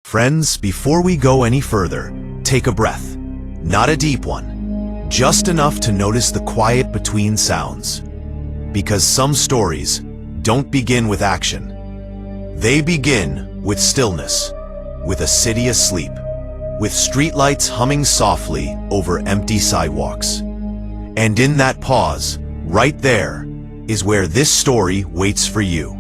Friends, before we go any further, take a breath. Not a deep one, just enough to notice the quiet between sounds. Because some stories don't begin with action. They begin with stillness, with a city asleep, with streetlights humming softly over empty sidewalks. And in that pause, right there, is where this story waits for you.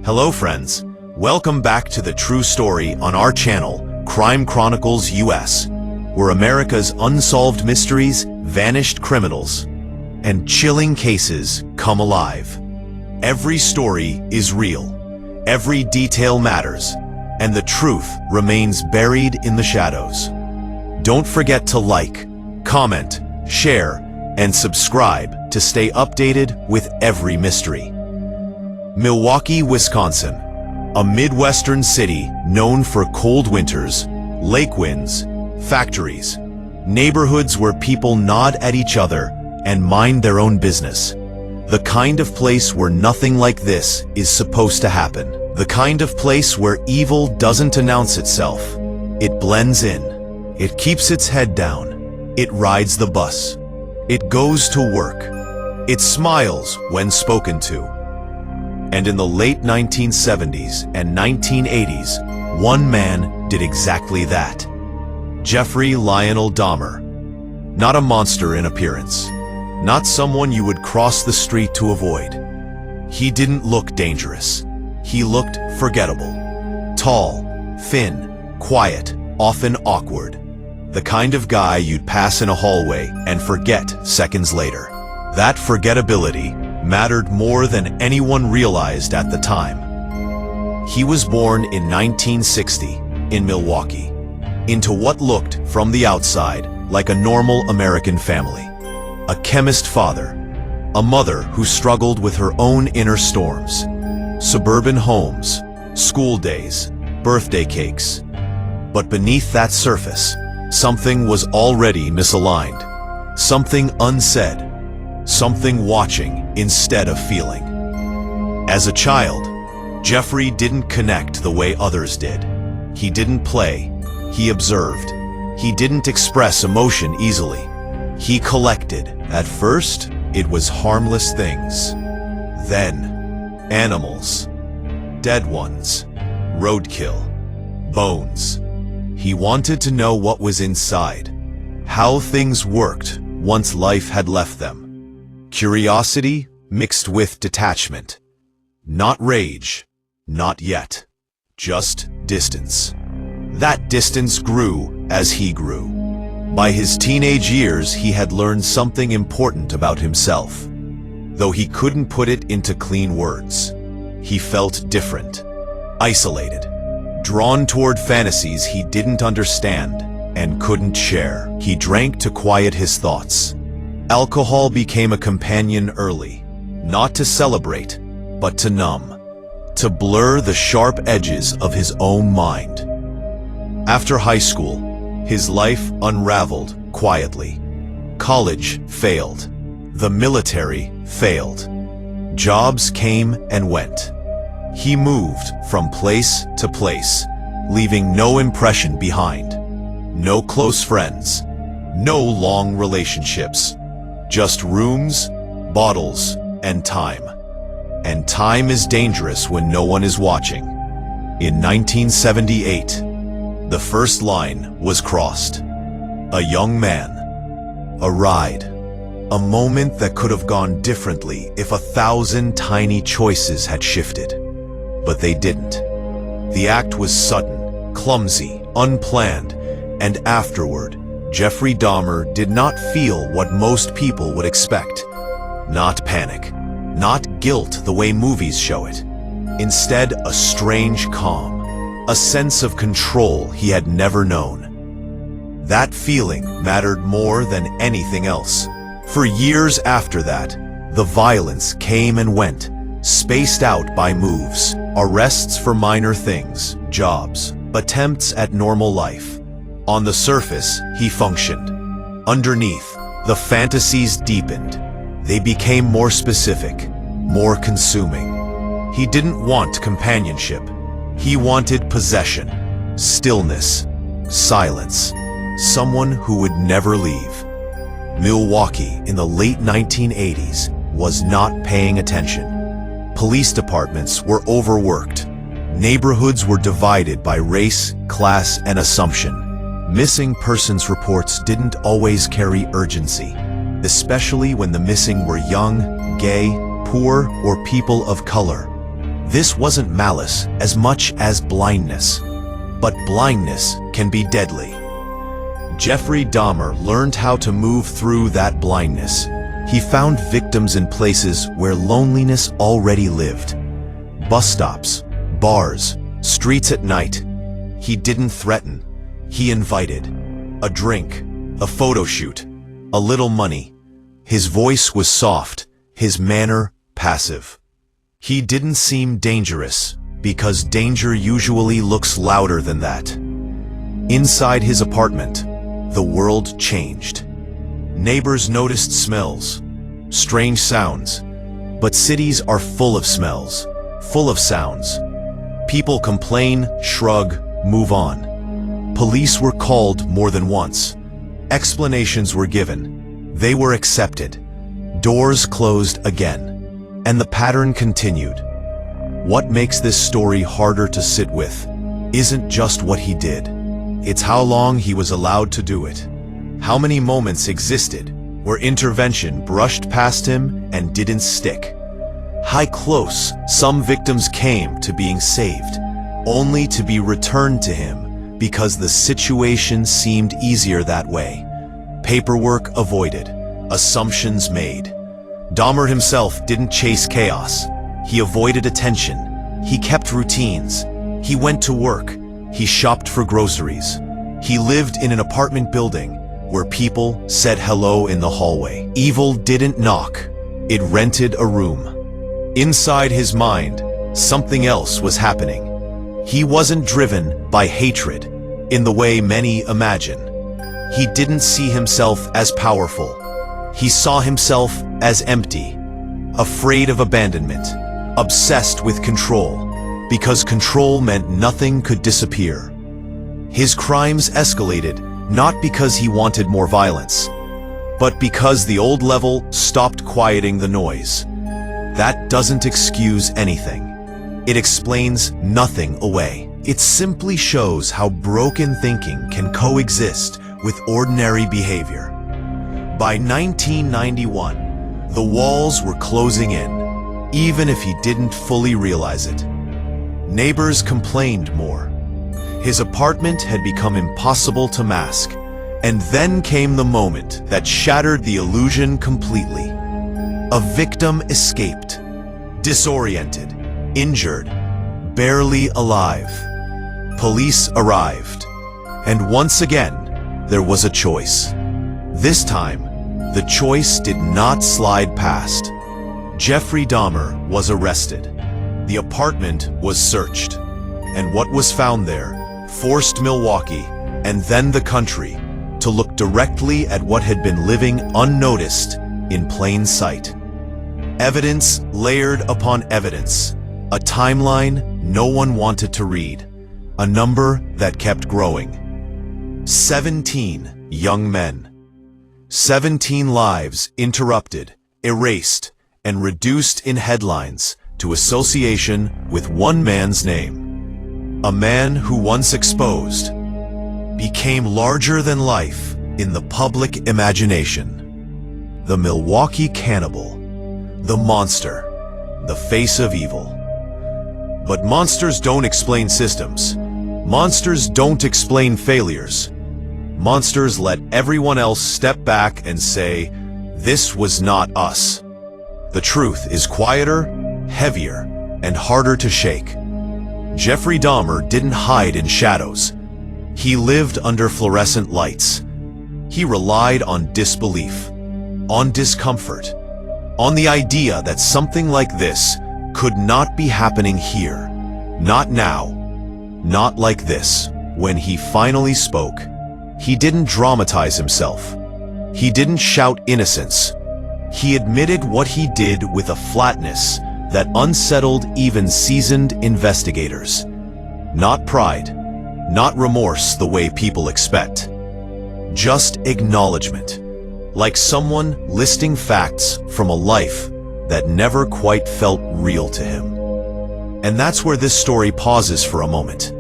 Hello friends, welcome back to the true story on our channel, Crime Chronicles US, where America's unsolved mysteries, vanished criminals, and chilling cases come alive. Every story is real, every detail matters, and the truth remains buried in the shadows. Don't forget to like, comment, share, and subscribe to stay updated with every mystery. Milwaukee, Wisconsin, a Midwestern city known for cold winters, lake winds, factories, neighborhoods where people nod at each other and mind their own business. The kind of place where nothing like this is supposed to happen. The kind of place where evil doesn't announce itself. It blends in. It keeps its head down. It rides the bus. It goes to work. It smiles when spoken to. And in the late 1970s and 1980s, one man did exactly that. Jeffrey Lionel Dahmer. Not a monster in appearance. Not someone you would cross the street to avoid. He didn't look dangerous. He looked forgettable. Tall, thin, quiet, often awkward. The kind of guy you'd pass in a hallway and forget seconds later. That forgettability mattered more than anyone realized at the time. He was born in 1960 in Milwaukee, into what looked from the outside like a normal American family. A chemist father, a mother who struggled with her own inner storms, suburban homes, school days, birthday cakes. But beneath that surface, something was already misaligned, something unsaid, something watching instead of feeling. As a child, Jeffrey didn't connect the way others did. He didn't play, he observed. He didn't express emotion easily. He collected. At first, it was harmless things. Then, animals, dead ones, roadkill, bones. He wanted to know what was inside, how things worked once life had left them. Curiosity mixed with detachment. Not rage, not yet, just distance. That distance grew as he grew. By his teenage years, he had learned something important about himself. Though he couldn't put it into clean words, he felt different, isolated, drawn toward fantasies he didn't understand and couldn't share. He drank to quiet his thoughts. Alcohol became a companion early, not to celebrate, but to numb, to blur the sharp edges of his own mind. After high school, his life unraveled quietly. College failed. The military failed. Jobs came and went. He moved from place to place, leaving no impression behind. No close friends. No long relationships. Just rooms, bottles, and time. And time is dangerous when no one is watching. In 1978, the first line was crossed. A young man. A ride. A moment that could have gone differently if 1,000 tiny choices had shifted. But they didn't. The act was sudden, clumsy, unplanned, and afterward, Jeffrey Dahmer did not feel what most people would expect. Not panic, not guilt the way movies show it. Instead, a strange calm, a sense of control he had never known. That feeling mattered more than anything else. For years after that, the violence came and went, spaced out by moves, arrests for minor things, jobs, attempts at normal life. On the surface, he functioned. Underneath, the fantasies deepened. They became more specific, more consuming. He didn't want companionship. He wanted possession. Stillness, silence, someone who would never leave. Milwaukee in the late 1980s was not paying attention. Police departments were overworked. Neighborhoods were divided by race, class, and assumption. Missing persons reports didn't always carry urgency, especially when the missing were young, gay, poor, or people of color. This wasn't malice as much as blindness. But blindness can be deadly. Jeffrey Dahmer learned how to move through that blindness. He found victims in places where loneliness already lived. Bus stops, bars, streets at night. He didn't threaten. He invited. A drink, a photo shoot, a little money. His voice was soft, his manner passive. He didn't seem dangerous, because danger usually looks louder than that. Inside his apartment, the world changed. Neighbors noticed smells, strange sounds. But cities are full of smells, full of sounds. People complain, shrug, move on. Police were called more than once. Explanations were given. They were accepted. Doors closed again. And the pattern continued. What makes this story harder to sit with isn't just what he did. It's how long he was allowed to do it. How many moments existed where intervention brushed past him and didn't stick. How close some victims came to being saved, only to be returned to him because the situation seemed easier that way. Paperwork avoided, assumptions made. Dahmer himself didn't chase chaos. He avoided attention. He kept routines. He went to work. He shopped for groceries. He lived in an apartment building where people said hello in the hallway. Evil didn't knock. It rented a room. Inside his mind, something else was happening. He wasn't driven by hatred in the way many imagine. He didn't see himself as powerful. He saw himself as empty, afraid of abandonment, obsessed with control, because control meant nothing could disappear. His crimes escalated not because he wanted more violence, but because the old level stopped quieting the noise. That doesn't excuse anything. It explains nothing away. It simply shows how broken thinking can coexist with ordinary behavior. By 1991, the walls were closing in, even if he didn't fully realize it. Neighbors complained more. His apartment had become impossible to mask. And then came the moment that shattered the illusion completely. A victim escaped, disoriented, injured, barely alive. Police arrived, and once again, there was a choice. This time, the choice did not slide past. Jeffrey Dahmer was arrested. The apartment was searched, and what was found there forced Milwaukee, and then the country, to look directly at what had been living unnoticed in plain sight. Evidence layered upon evidence, a timeline no one wanted to read, a number that kept growing. 17 young men. 17 lives interrupted, erased, and reduced in headlines to association with one man's name. A man who once exposed became larger than life in the public imagination. The Milwaukee cannibal, the monster, the face of evil. But monsters don't explain systems. Monsters don't explain failures. Monsters let everyone else step back and say, "This was not us." The truth is quieter, heavier, and harder to shake. Jeffrey Dahmer didn't hide in shadows. He lived under fluorescent lights. He relied on disbelief, on discomfort, on the idea that something like this could not be happening here, not now, not like this. When he finally spoke, he didn't dramatize himself. He didn't shout innocence. He admitted what he did with a flatness that unsettled even seasoned investigators. Not pride, Not remorse the way people expect. Just acknowledgement, like someone listing facts from a life that never quite felt real to him. And that's where this story pauses for a moment.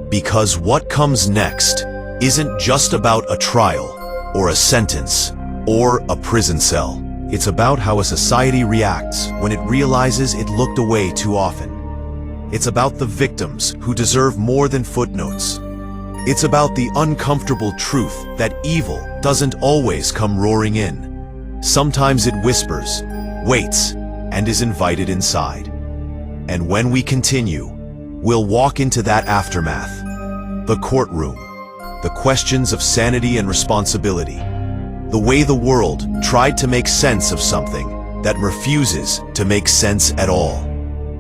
Because what comes next isn't just about a trial, or a sentence, or a prison cell. It's about how a society reacts when it realizes it looked away too often. It's about the victims who deserve more than footnotes. It's about the uncomfortable truth that evil doesn't always come roaring in. Sometimes it whispers, waits, and is invited inside. And when we continue, we'll walk into that aftermath. The courtroom, the questions of sanity and responsibility, the way the world tried to make sense of something that refuses to make sense at all.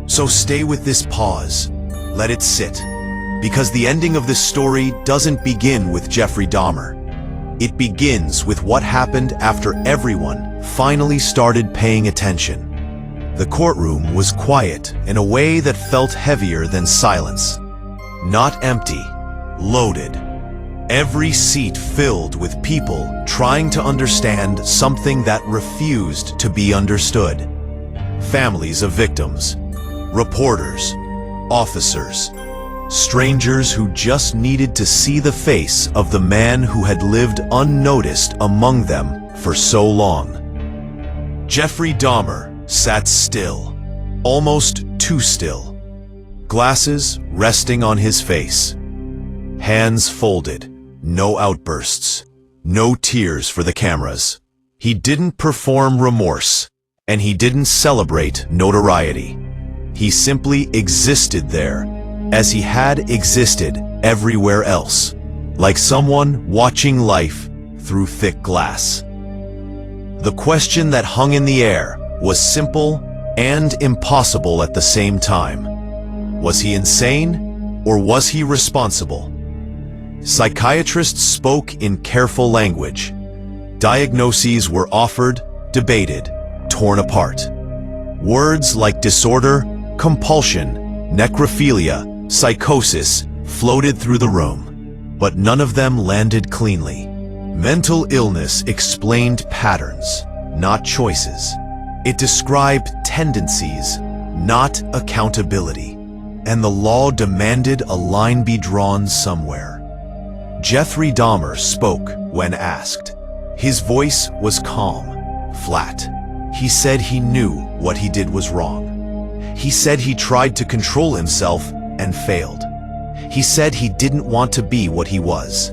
So stay with this pause, let it sit, because the ending of this story doesn't begin with Jeffrey Dahmer. It begins with what happened after everyone finally started paying attention. The courtroom was quiet in a way that felt heavier than silence. Not empty, loaded. Every seat filled with people trying to understand something that refused to be understood. Families of victims, reporters, officers, strangers who just needed to see the face of the man who had lived unnoticed among them for so long. Jeffrey Dahmer sat still, almost too still, glasses resting on his face, hands folded, no outbursts, no tears for the cameras. He didn't perform remorse, and he didn't celebrate notoriety. He simply existed there, as he had existed everywhere else, like someone watching life through thick glass. The question that hung in the air was simple and impossible at the same time. Was he insane, or was he responsible? Psychiatrists spoke in careful language. Diagnoses were offered, debated, torn apart. Words like disorder, compulsion, necrophilia, psychosis floated through the room, but none of them landed cleanly. Mental illness explained patterns, not choices. It described tendencies, not accountability. And the law demanded a line be drawn somewhere. Jeffrey Dahmer spoke when asked. His voice was calm, flat. He said he knew what he did was wrong. He said he tried to control himself and failed. He said he didn't want to be what he was.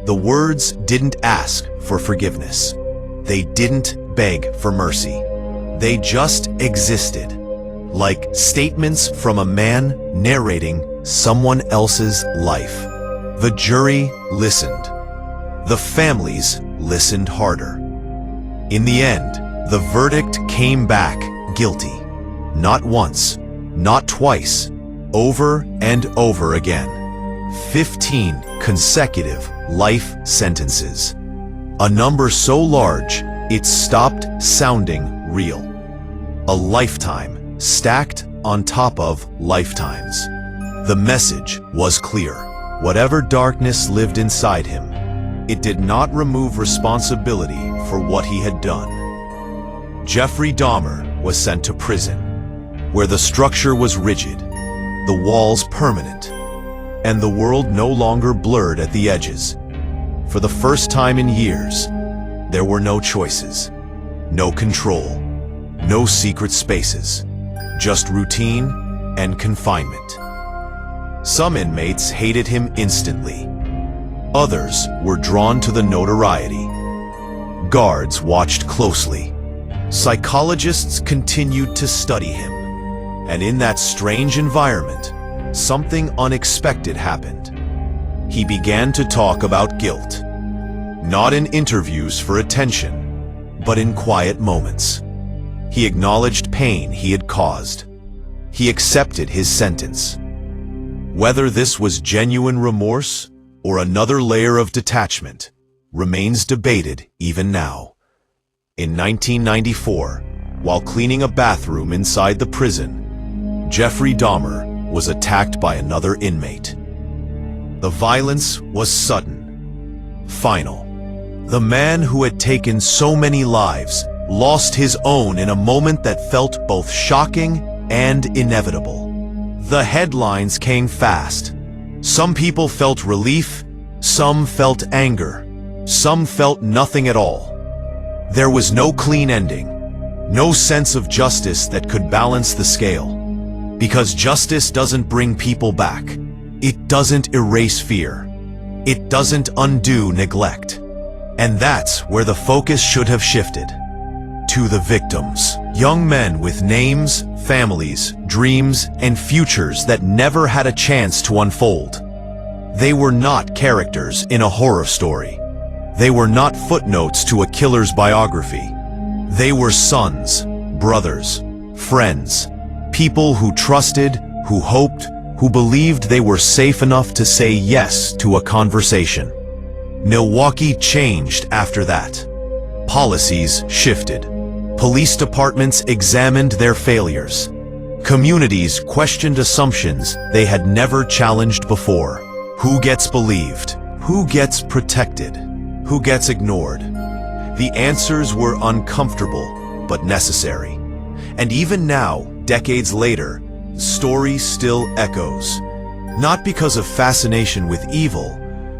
The words didn't ask for forgiveness. They didn't beg for mercy. They just existed, like statements from a man narrating someone else's life. The jury listened. The families listened harder. In the end, the verdict came back guilty. Not once, not twice, over and over again. 15 consecutive life sentences. A number so large, it stopped sounding real. A lifetime stacked on top of lifetimes. The message was clear. Whatever darkness lived inside him, it did not remove responsibility for what he had done. Jeffrey Dahmer was sent to prison, where the structure was rigid, the walls permanent, and the world no longer blurred at the edges. For the first time in years, there were no choices, no control, no secret spaces, just routine and confinement. Some inmates hated him instantly. Others were drawn to the notoriety. Guards watched closely. Psychologists continued to study him. And in that strange environment, something unexpected happened. He began to talk about guilt. Not in interviews for attention, but in quiet moments. He acknowledged pain he had caused. He accepted his sentence. Whether this was genuine remorse or another layer of detachment remains debated even now. In 1994, while cleaning a bathroom inside the prison, Jeffrey Dahmer was attacked by another inmate. The violence was sudden, final. The man who had taken so many lives lost his own in a moment that felt both shocking and inevitable. The headlines came fast. Some people felt relief, some felt anger, some felt nothing at all. There was no clean ending, no sense of justice that could balance the scale. Because justice doesn't bring people back. It doesn't erase fear. It doesn't undo neglect. And that's where the focus should have shifted. To the victims. Young men with names, families, dreams, and futures that never had a chance to unfold. They were not characters in a horror story. They were not footnotes to a killer's biography. They were sons, brothers, friends, people who trusted, who hoped, who believed they were safe enough to say yes to a conversation. Milwaukee changed after that. Policies shifted. Police departments examined their failures. Communities questioned assumptions they had never challenged before. Who gets believed? Who gets protected? Who gets ignored? The answers were uncomfortable, but necessary. And even now, decades later, the story still echoes. Not because of fascination with evil,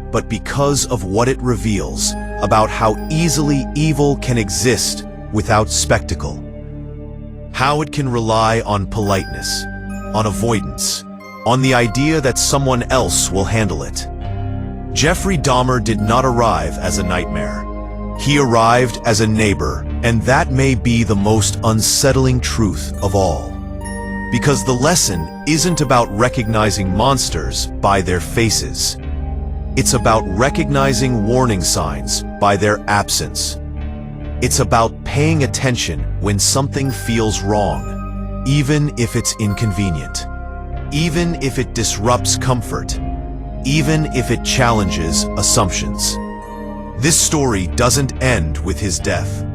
but because of what it reveals about how easily evil can exist without spectacle. How it can rely on politeness, on avoidance, on the idea that someone else will handle it. Jeffrey Dahmer did not arrive as a nightmare. He arrived as a neighbor, and that may be the most unsettling truth of all. Because the lesson isn't about recognizing monsters by their faces. It's about recognizing warning signs by their absence. It's about paying attention when something feels wrong, even if it's inconvenient, even if it disrupts comfort, even if it challenges assumptions. This story doesn't end with his death.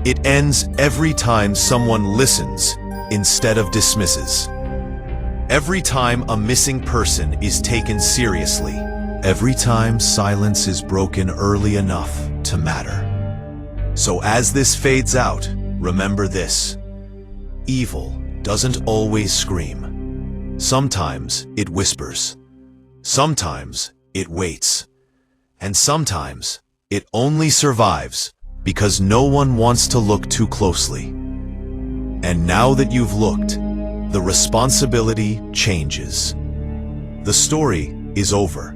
It ends every time someone listens instead of dismisses. Every time a missing person is taken seriously. Every time silence is broken early enough to matter. So as this fades out, remember this. Evil doesn't always scream. Sometimes it whispers. Sometimes it waits. And sometimes it only survives because no one wants to look too closely. And now that you've looked, the responsibility changes. The story is over,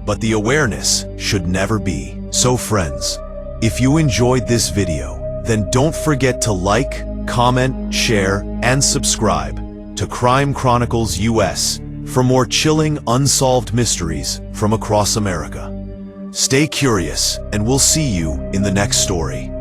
but the awareness should never be. So friends, if you enjoyed this video, then don't forget to like, comment, share, and subscribe to Crime Chronicles US for more chilling, unsolved mysteries from across America. Stay curious, and we'll see you in the next story.